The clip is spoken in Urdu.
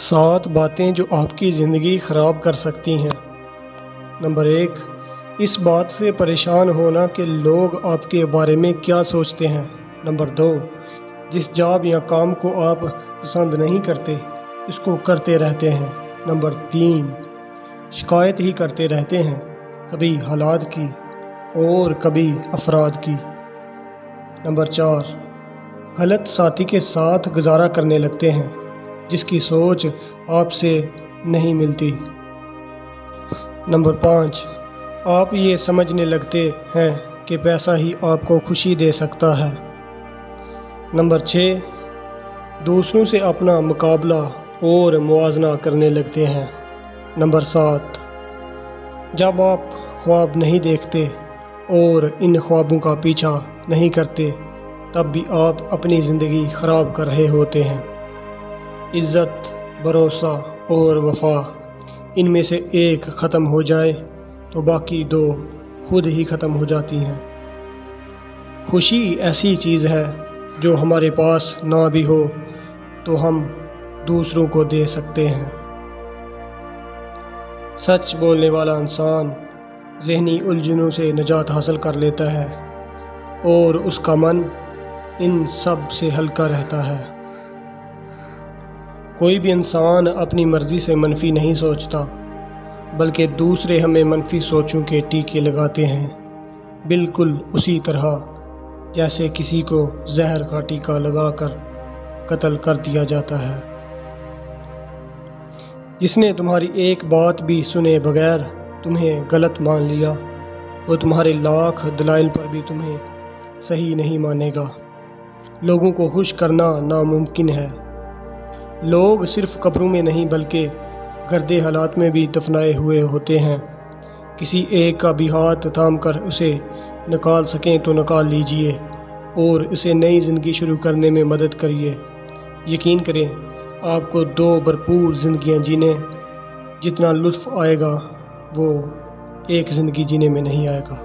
7 باتیں جو آپ کی زندگی خراب کر سکتی ہیں۔ نمبر 1، اس بات سے پریشان ہونا کہ لوگ آپ کے بارے میں کیا سوچتے ہیں۔ نمبر 2، جس جاب یا کام کو آپ پسند نہیں کرتے اس کو کرتے رہتے ہیں۔ نمبر 3، شکایت ہی کرتے رہتے ہیں، کبھی حالات کی اور کبھی افراد کی۔ نمبر 4، غلط ساتھی کے ساتھ گزارا کرنے لگتے ہیں جس کی سوچ آپ سے نہیں ملتی۔ نمبر 5، آپ یہ سمجھنے لگتے ہیں کہ پیسہ ہی آپ کو خوشی دے سکتا ہے۔ نمبر 6، دوسروں سے اپنا مقابلہ اور موازنہ کرنے لگتے ہیں۔ نمبر 7، جب آپ خواب نہیں دیکھتے اور ان خوابوں کا پیچھا نہیں کرتے تب بھی آپ اپنی زندگی خراب کر رہے ہوتے ہیں۔ عزت، بھروسہ اور وفا، ان میں سے ایک ختم ہو جائے تو باقی 2 خود ہی ختم ہو جاتی ہیں۔ خوشی ایسی چیز ہے جو ہمارے پاس نہ بھی ہو تو ہم دوسروں کو دے سکتے ہیں۔ سچ بولنے والا انسان ذہنی الجھنوں سے نجات حاصل کر لیتا ہے اور اس کا من ان سب سے ہلکا رہتا ہے۔ کوئی بھی انسان اپنی مرضی سے منفی نہیں سوچتا، بلکہ دوسرے ہمیں منفی سوچوں کے ٹیکے لگاتے ہیں، بالکل اسی طرح جیسے کسی کو زہر کا ٹیکہ لگا کر قتل کر دیا جاتا ہے۔ جس نے تمہاری ایک بات بھی سنے بغیر تمہیں غلط مان لیا، وہ تمہارے لاکھ دلائل پر بھی تمہیں صحیح نہیں مانے گا۔ لوگوں کو خوش کرنا ناممکن ہے۔ لوگ صرف قبروں میں نہیں بلکہ گردے حالات میں بھی دفنائے ہوئے ہوتے ہیں۔ کسی ایک کا بھی ہاتھ تھام کر اسے نکال سکیں تو نکال لیجئے اور اسے نئی زندگی شروع کرنے میں مدد کریے۔ یقین کریں، آپ کو 2 بھرپور زندگیاں جینے جتنا لطف آئے گا وہ ایک زندگی جینے میں نہیں آئے گا۔